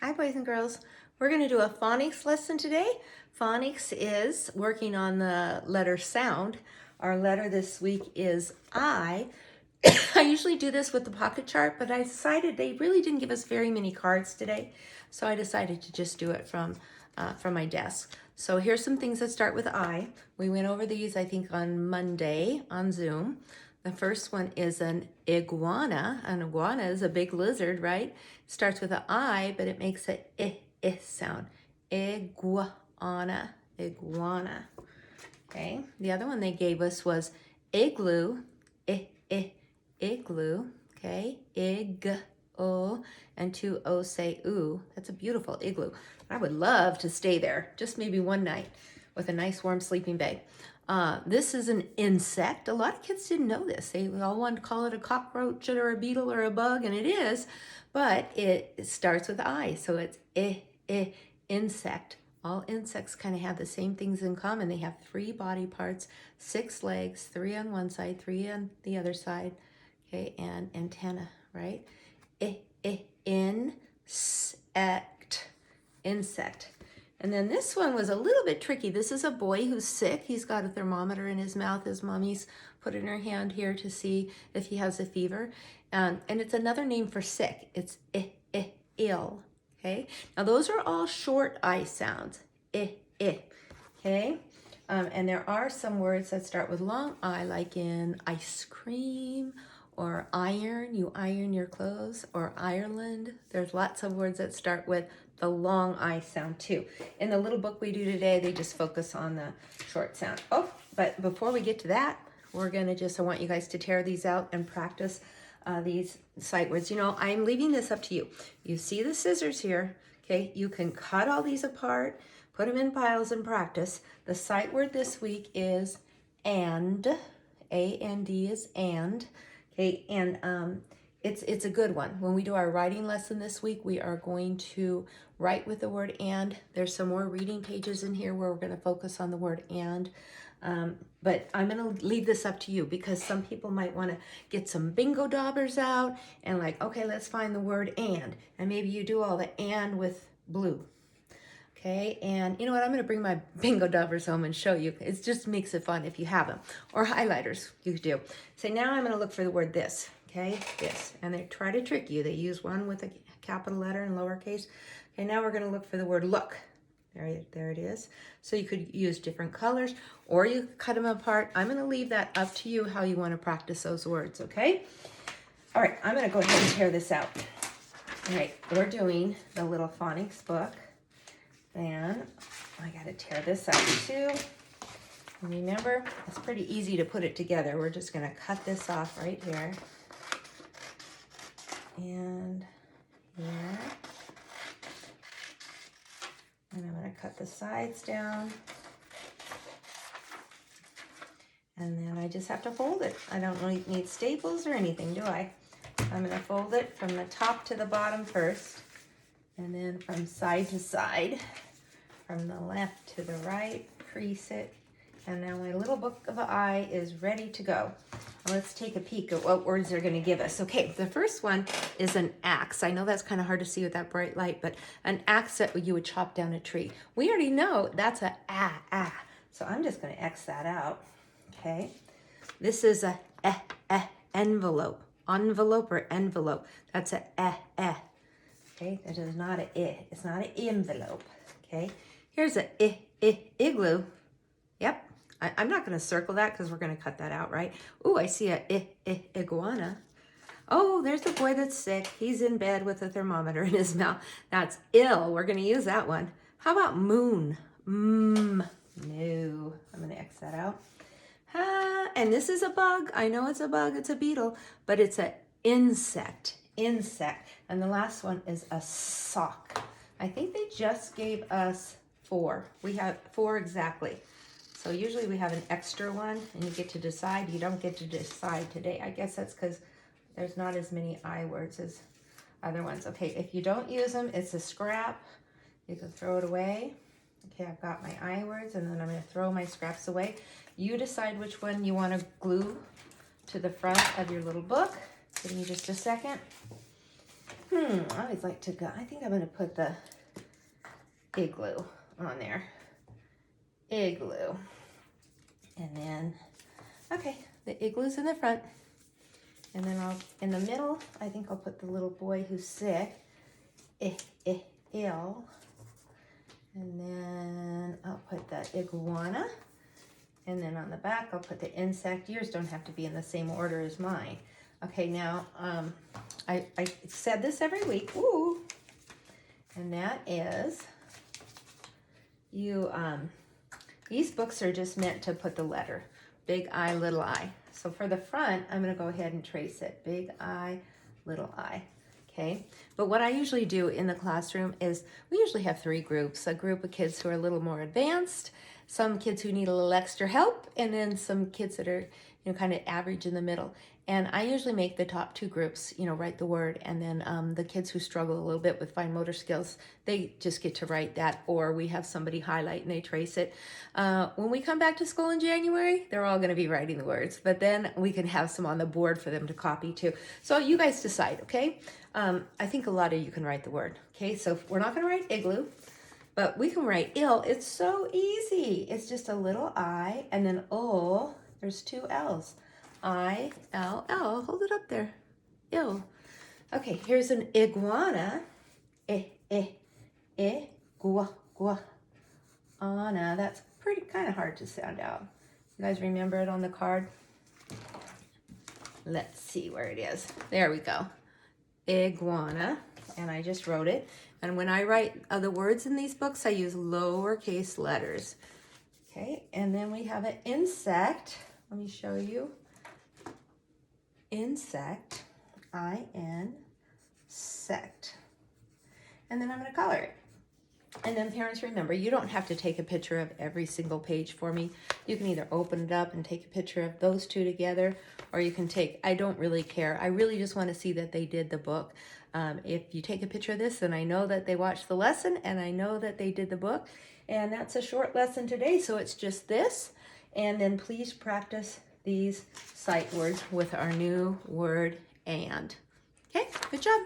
Hi boys and girls. We're going to do a phonics lesson today. Phonics is working on the letter sound. Our letter this week is I. I usually do this with the pocket chart, but I decided they really didn't give us very many cards today, so I decided to just do it from my desk. So here's some things that start with I. We went over these, I think, on Monday on Zoom. The first one is an iguana. An iguana is a big lizard, right? It starts with an I, but it makes a I sound. Iguana, iguana. Okay. The other one they gave us was igloo, igloo. Okay. O, and two O say ooh. That's a beautiful igloo. I would love to stay there, just maybe one night with a nice warm sleeping bag. This is an insect. A lot of kids didn't know this. They all want to call it a cockroach or a beetle or a bug, and it is, but it starts with I, so it's insect. All insects kind of have the same things in common. They have 3 body parts, 6 legs, 3 on one side, 3 on the other side, okay, and antenna, right? Insect. And then this one was a little bit tricky. This is a boy who's sick. He's got a thermometer in his mouth. His mommy's put in her hand here to see if he has a fever. And it's another name for sick. It's ill. Okay. Now those are all short I sounds. Okay. And there are some words that start with long I, like in ice cream or iron. You iron your clothes, or Ireland. There's lots of words that start with the long I sound too. In the little book we do today, they just focus on the short sound. Oh, but before we get to that, we're gonna I want you guys to tear these out and practice these sight words. You know, I'm leaving this up to you. You see the scissors here, okay? You can cut all these apart, put them in piles and practice. The sight word this week is and, A-N-D is and, okay? And it's a good one. When we do our writing lesson this week, we are going to write with the word and. There's some more reading pages in here where we're gonna focus on the word and. But I'm going to leave this up to you, because some people might want to get some bingo daubers out and like, okay, let's find the word and maybe you do all the and with blue. Okay, and you know what? I'm going to bring my bingo daubers home and show you. It just makes it fun if you have them. Or highlighters, you could do. So now I'm going to look for the word this, okay? This. And they try to trick you. They use one with a capital letter and lowercase. Okay, now we're going to look for the word look. There it is. So you could use different colors, or you could cut them apart. I'm going to leave that up to you how you want to practice those words, okay? All right, I'm going to go ahead and tear this out. All right, we're doing the little phonics book. And I got to tear this out too. And remember, it's pretty easy to put it together. We're just going to cut this off right here. And here. And I'm going to cut the sides down. And then I just have to fold it. I don't really need staples or anything, do I? I'm going to fold it from the top to the bottom first. And then from side to side. From the left to the right. Crease it. And now my little book of I is ready to go. Now let's take a peek at what words they're going to give us. Okay, the first one is an axe. I know that's kind of hard to see with that bright light, but an axe that you would chop down a tree. We already know that's a ah. So I'm just going to X that out. Okay. This is a envelope. Envelope or envelope. That's a Okay, that is not a I. It's not an envelope. Okay. Here's a igloo. Yep. I'm not going to circle that because we're going to cut that out, right? Ooh, I see a iguana. Oh, there's the boy that's sick. He's in bed with a thermometer in his mouth. That's ill. We're going to use that one. How about moon? No. I'm going to X that out. And this is a bug. I know it's a bug. It's a beetle. But it's an insect. And the last one is a sock. I think they just gave us 4. We have 4 exactly. So usually we have an extra one and you get to decide. You don't get to decide today. I guess that's because there's not as many I words as other ones. Okay, if you don't use them, it's a scrap. You can throw it away. Okay, I've got my I words, and then I'm going to throw my scraps away. You decide which one you want to glue to the front of your little book. Give me just a second. I always like to go, I think I'm going to put the igloo on there. Igloo. And then, okay, the igloo's in the front. And then in the middle, I think I'll put the little boy who's sick. Ill. And then I'll put the iguana. And then on the back, I'll put the insect. Yours don't have to be in the same order as mine. Okay, now, I said this every week. Ooh. And that is, these books are just meant to put the letter. Big I, little I. So for the front, I'm going to go ahead and trace it. Big I, little I. Okay. But what I usually do in the classroom is we usually have 3 groups. A group of kids who are a little more advanced, some kids who need a little extra help, and then some kids that are, kind of average in the middle. And I usually make the top 2 groups, write the word, and then the kids who struggle a little bit with fine motor skills, they just get to write that, or we have somebody highlight and they trace it. When we come back to school in January, they're all going to be writing the words, but then we can have some on the board for them to copy too. So you guys decide, okay? I think a lot of you can write the word, okay? So we're not going to write igloo, but we can write ill. It's so easy. It's just a little I, and then O, there's 2 L's. I-L-L, hold it up there, ill. Okay, here's an iguana, iguana. That's pretty kind of hard to sound out. You guys remember it on the card? Let's see where it is. There we go, iguana, and I just wrote it. And when I write the words in these books, I use lowercase letters. Okay, and then we have an insect. Let me show you. Insect, I-N-sect. And then I'm going to color it. And then parents, remember, you don't have to take a picture of every single page for me. You can either open it up and take a picture of those 2 together, or you can take, I don't really care. I really just want to see that they did the book. If you take a picture of this, then I know that they watched the lesson and I know that they did the book. And that's a short lesson today, so it's just this. And then please practice these sight words with our new word and. Okay, good job.